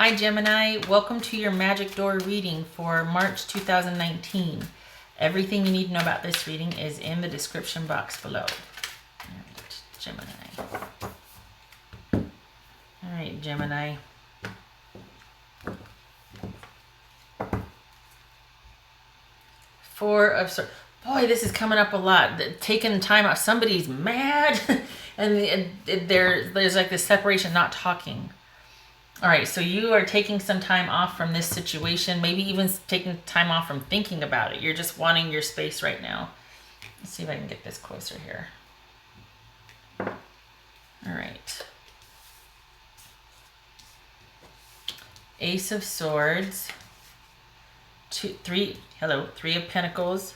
Hi Gemini, welcome to your Magic Door reading for March 2019. Everything you need to know about this reading is in the description box below. Alright, Gemini. Alright, Gemini. Four of Swords. Boy, this is coming up a lot. Taking time out. Somebody's mad. and there's like this separation, not talking. All right, so you are taking some time off from this situation, maybe even taking time off from thinking about it. You're just wanting your space right now. Let's see if I can get this closer here. All right. Ace of Swords. Three of Pentacles.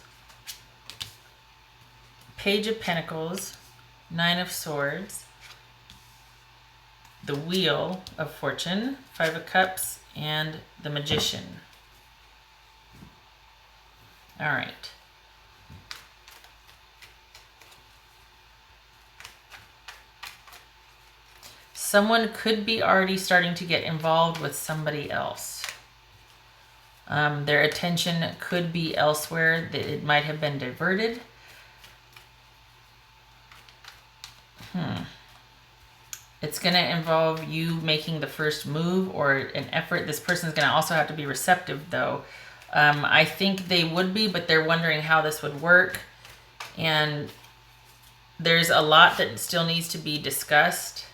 Page of Pentacles. Nine of Swords. The Wheel of Fortune, Five of Cups, and the Magician. All right. Someone could be already starting to get involved with somebody else. Their attention could be elsewhere. It might have been diverted. It's going to involve you making the first move or an effort. This person's going to also have to be receptive, though. I think they would be, but they're wondering how this would work. And there's a lot that still needs to be discussed.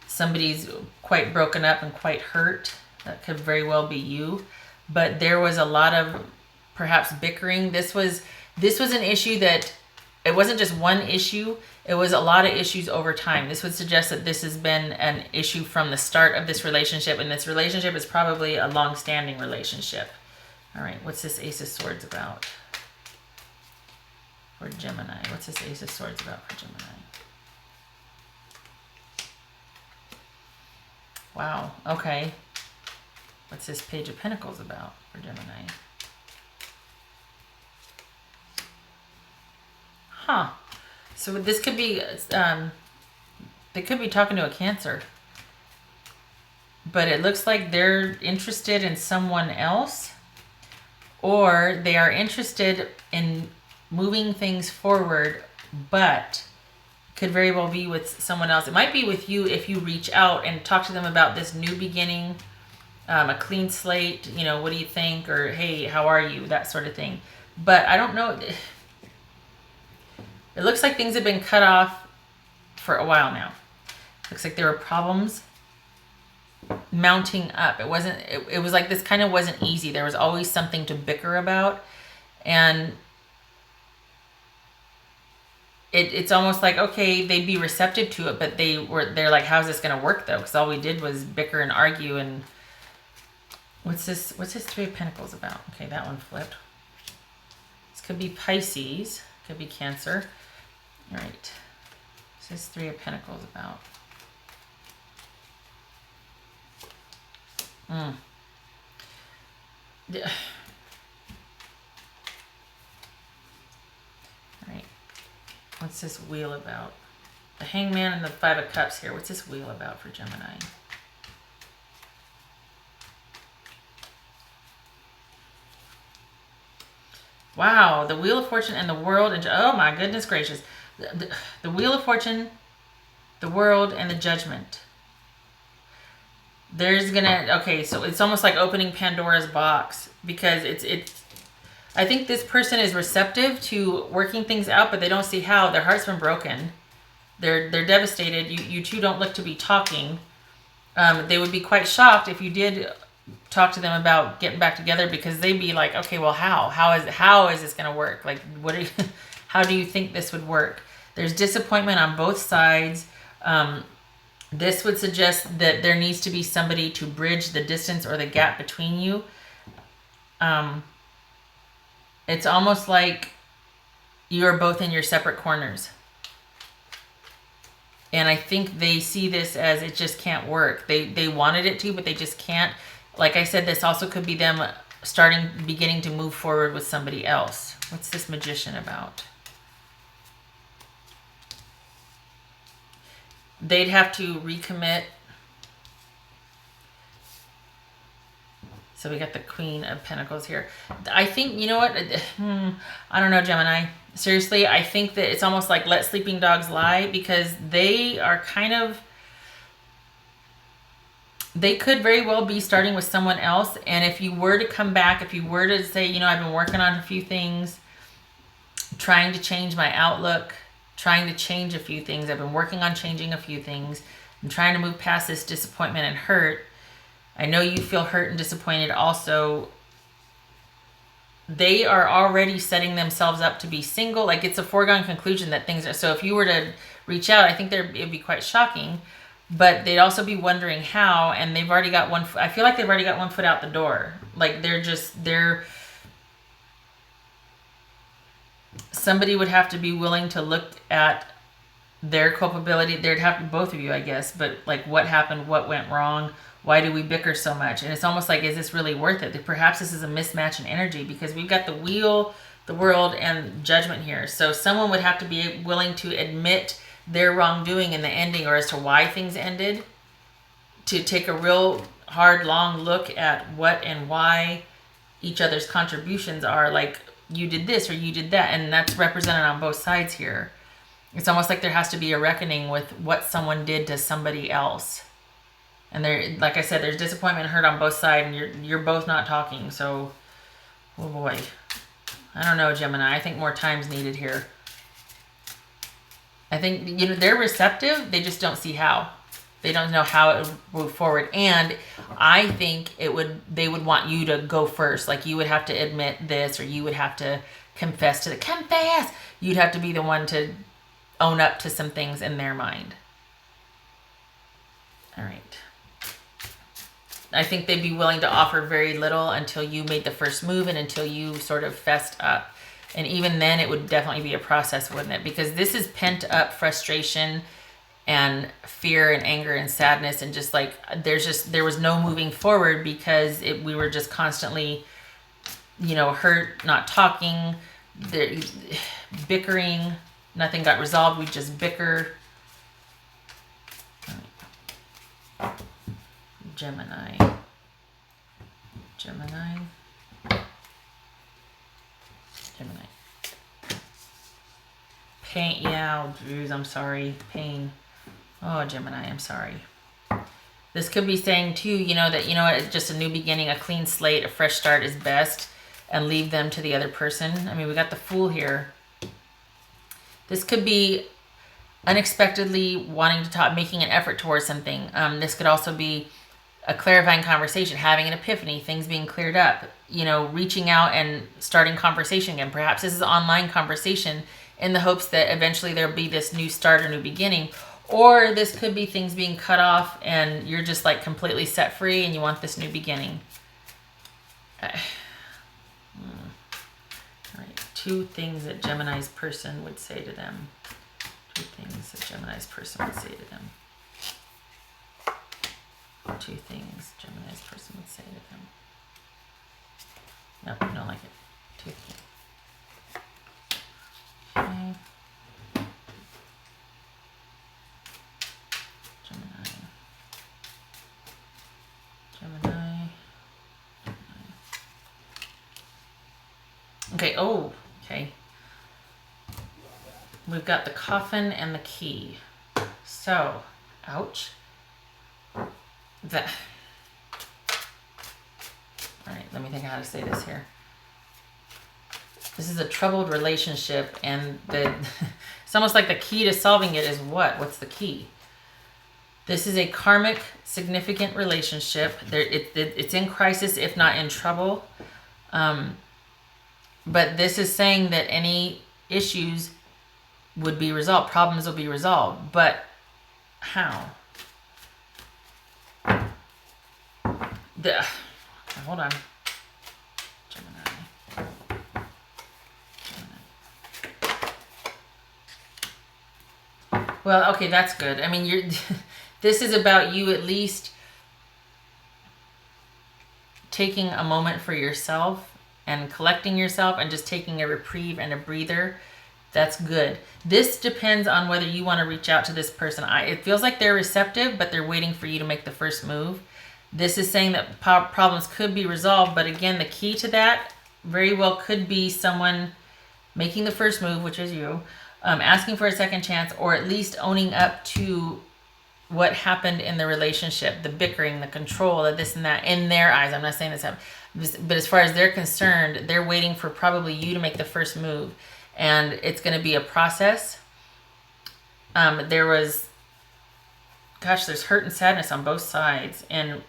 Somebody's quite broken up and quite hurt. That could very well be you. But there was a lot of perhaps bickering. This was an issue that it wasn't just one issue. It was a lot of issues over time. This would suggest that this has been an issue from the start of this relationship, and this relationship is probably a long-standing relationship. All right, what's this Ace of Swords about for Gemini? What's this Ace of Swords about for Gemini? Wow, okay. What's this Page of Pentacles about for Gemini? Huh. So this could be, they could be talking to a Cancer. But it looks like they're interested in someone else. Or they are interested in moving things forward, but could very well be with someone else. It might be with you if you reach out and talk to them about this new beginning, a clean slate, you know, what do you think? Or, hey, how are you? That sort of thing. But I don't know. It looks like things have been cut off for a while now. Looks like there were problems mounting up. It was like this kind of wasn't easy. There was always something to bicker about. And it's almost like, okay, they'd be receptive to it, but they're like, how's this going to work though? Because all we did was bicker and argue. And what's this Three of Pentacles about? Okay, that one flipped. This could be Pisces, could be Cancer. All right. What's this Three of Pentacles about? All right. What's this Wheel about? The Hangman and the Five of Cups here. What's this Wheel about for Gemini? Wow, the Wheel of Fortune and the World. And oh my goodness gracious. The Wheel of Fortune, the World, and the Judgment. There's gonna, okay, so it's almost like opening Pandora's box, because I think this person is receptive to working things out, but they don't see how. Their heart's been broken. They're devastated. You two don't look to be talking. They would be quite shocked if you did talk to them about getting back together, because they'd be like, okay, well, how is this going to work? Like, how do you think this would work? There's disappointment on both sides. This would suggest that there needs to be somebody to bridge the distance or the gap between you. It's almost like you are both in your separate corners. And I think they see this as it just can't work. They wanted it to, but they just can't. Like I said, this also could be them beginning to move forward with somebody else. What's this Magician about? They'd have to recommit So we got the Queen of Pentacles here. I think, you know what? I don't know, Gemini. Seriously, I think that it's almost like let sleeping dogs lie, because they are kind of, they could very well be starting with someone else. And if you were to come back, if you were to say, you know, I've been working on a few things, trying to change my outlook, trying to change a few things. I've been working on changing a few things. I'm trying to move past this disappointment and hurt. I know you feel hurt and disappointed also. They are already setting themselves up to be single. Like, it's a foregone conclusion that things are, so if you were to reach out, I think it'd be quite shocking, but they'd also be wondering how, and they've already got one, I feel like they've already got one foot out the door. Like, somebody would have to be willing to look at their culpability. There'd have to, both of you, I guess, but like, what happened, what went wrong, why do we bicker so much? And it's almost like, is this really worth it? Perhaps this is a mismatch in energy, because we've got the Wheel, the World, and Judgment here. So someone would have to be willing to admit their wrongdoing in the ending, or as to why things ended, to take a real hard, long look at what and why each other's contributions are. Like, you did this or you did that, and that's represented on both sides here. It's almost like there has to be a reckoning with what someone did to somebody else. And there, like I said, there's disappointment and hurt on both sides, and you're both not talking. So, oh boy. I don't know, Gemini. I think more time's needed here. I think, you know, they're receptive. They just don't see how. They don't know how it would move forward. And I think they would want you to go first. Like, you would have to admit this, or you would have to confess to confess. You'd have to be the one to own up to some things in their mind. All right. I think they'd be willing to offer very little until you made the first move, and until you sort of fessed up. And even then, it would definitely be a process, wouldn't it? Because this is pent up frustration and fear and anger and sadness, and just like, there was no moving forward, because we were just constantly, you know, hurt, not talking, bickering. Nothing got resolved. We just bicker. Gemini. Pain. Yeah, geez, I'm sorry. Pain. Oh, Gemini, I'm sorry. This could be saying too, you know, that, you know what, just a new beginning, a clean slate, a fresh start is best, and leave them to the other person. I mean, we got the Fool here. This could be unexpectedly wanting to talk, making an effort towards something. This could also be a clarifying conversation, having an epiphany, things being cleared up, you know, reaching out and starting conversation again. Perhaps this is online conversation in the hopes that eventually there'll be this new start or new beginning. Or this could be things being cut off and you're just like completely set free and you want this new beginning. All right, 2 things that Gemini's person would say to them. 2 things that Gemini's person would say to them. 2 things Gemini's person would say to them. Nope, I don't like it. 2 things. Okay. Gemini. Okay, oh, okay. We've got the Coffin and the Key. So, ouch. All right, let me think how to say this here. This is a troubled relationship, and it's almost like the key to solving it is what? What's the key? This is a karmic, significant relationship. It's in crisis, if not in trouble. But this is saying that any issues would be resolved. Problems will be resolved. But how? Hold on. Gemini. Well, okay, that's good. I mean, this is about you at least taking a moment for yourself and collecting yourself and just taking a reprieve and a breather. That's good. This depends on whether you want to reach out to this person. It feels like they're receptive, but they're waiting for you to make the first move. This is saying that problems could be resolved, but again, the key to that very well could be someone making the first move, which is you, asking for a second chance, or at least owning up to what happened in the relationship, the bickering, the control, the this and that, in their eyes. I'm not saying this happened, but as far as they're concerned, they're waiting for probably you to make the first move, and it's going to be a process. There was, gosh, there's hurt and sadness on both sides, and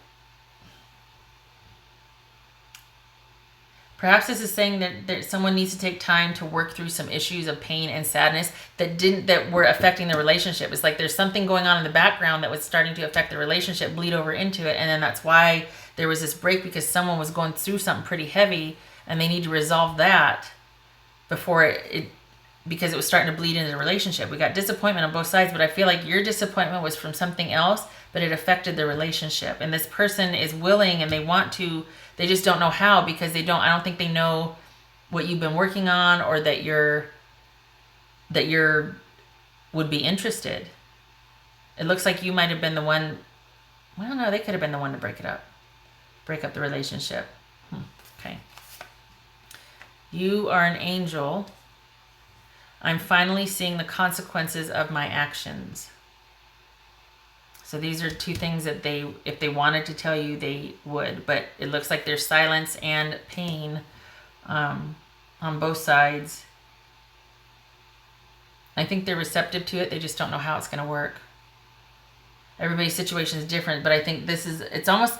perhaps this is saying that someone needs to take time to work through some issues of pain and sadness that were affecting the relationship. It's like there's something going on in the background that was starting to affect the relationship, bleed over into it, and then that's why there was this break, because someone was going through something pretty heavy, and they need to resolve that before because it was starting to bleed into the relationship. We got disappointment on both sides, but I feel like your disappointment was from something else, but it affected the relationship. And this person is willing and they want to, they just don't know how, because I don't think they know what you've been working on, or that you're would be interested. It looks like you might have been the one, well, no, they could have been the one to break up the relationship. Okay. You are an angel. I'm finally seeing the consequences of my actions. So these are two things that if they wanted to tell you, they would. But it looks like there's silence and pain on both sides. I think they're receptive to it. They just don't know how it's going to work. Everybody's situation is different, but I think it's almost,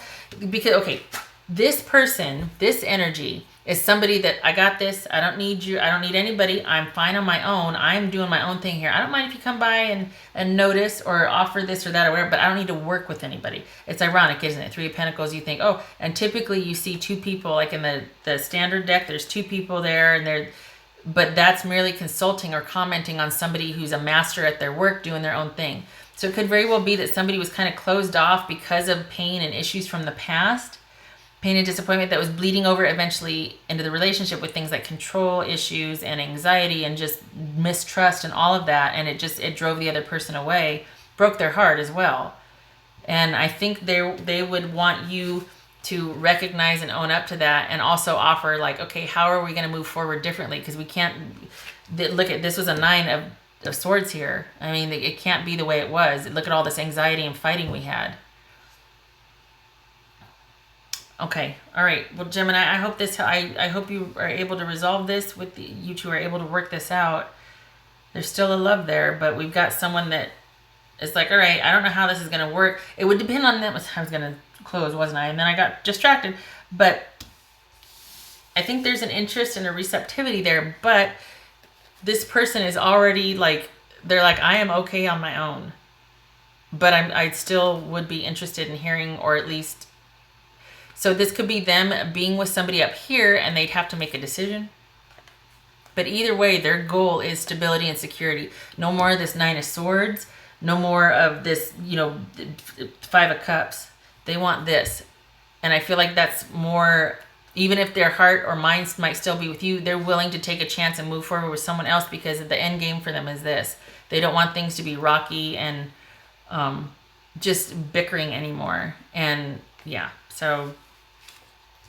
because, okay, this person, this energy is somebody that, I got this, I don't need you, I don't need anybody, I'm fine on my own, I'm doing my own thing here. I don't mind if you come by and notice or offer this or that or whatever, but I don't need to work with anybody. It's ironic, isn't it? Three of Pentacles, you think, oh, and typically you see two people, like in the standard deck, there's two people there, but that's merely consulting or commenting on somebody who's a master at their work, doing their own thing. So it could very well be that somebody was kind of closed off because of pain and issues from the past, pain and disappointment that was bleeding over eventually into the relationship with things like control issues and anxiety and just mistrust and all of that. And it drove the other person away, broke their heart as well. And I think they would want you to recognize and own up to that, and also offer, like, okay, how are we going to move forward differently? Because we can't, look at, this was a 9 of swords here. I mean, it can't be the way it was. Look at all this anxiety and fighting we had. Okay, all right. Well, Gemini, I hope you are able to resolve this you two are able to work this out. There's still a love there, but we've got someone that is like, all right, I don't know how this is going to work. It would depend on them. I was going to close, wasn't I? And then I got distracted. But I think there's an interest and a receptivity there, but this person is already like, they're like, I am okay on my own, but I still would be interested in hearing, or at least, so this could be them being with somebody up here and they'd have to make a decision. But either way, their goal is stability and security. No more of this 9 of Swords. No more of this, 5 of Cups. They want this. And I feel like that's more, even if their heart or mind might still be with you, they're willing to take a chance and move forward with someone else, because the end game for them is this. They don't want things to be rocky and just bickering anymore. And yeah, so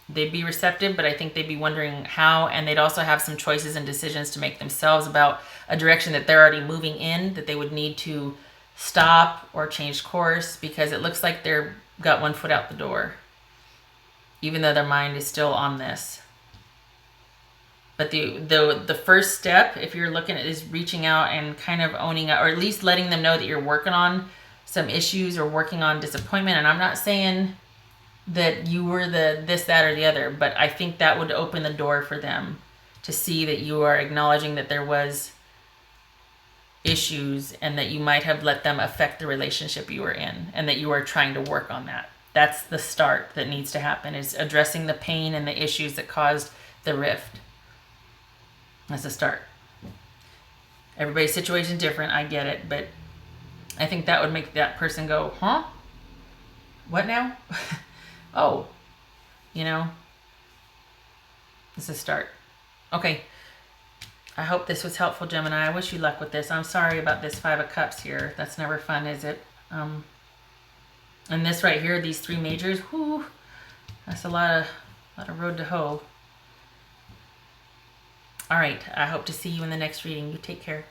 they'd be receptive, but I think they'd be wondering how, and they'd also have some choices and decisions to make themselves about a direction that they're already moving in, that they would need to stop or change course, because it looks like they're got one foot out the door, even though their mind is still on this. But the first step, if you're looking at, is reaching out and kind of owning it, or at least letting them know that you're working on some issues or working on disappointment. And I'm not saying that you were this, that, or the other, but I think that would open the door for them to see that you are acknowledging that there was issues and that you might have let them affect the relationship you were in, and that you are trying to work on that. That's the start that needs to happen, is addressing the pain and the issues that caused the rift. That's the start. Everybody's situation is different, I get it, but I think that would make that person go, huh? What now? Oh, it's a start. Okay. I hope this was helpful, Gemini. I wish you luck with this. I'm sorry about this 5 of Cups here. That's never fun, is it? And this right here, these 3 majors, whoo, that's a lot of road to hoe. All right, I hope to see you in the next reading. You take care.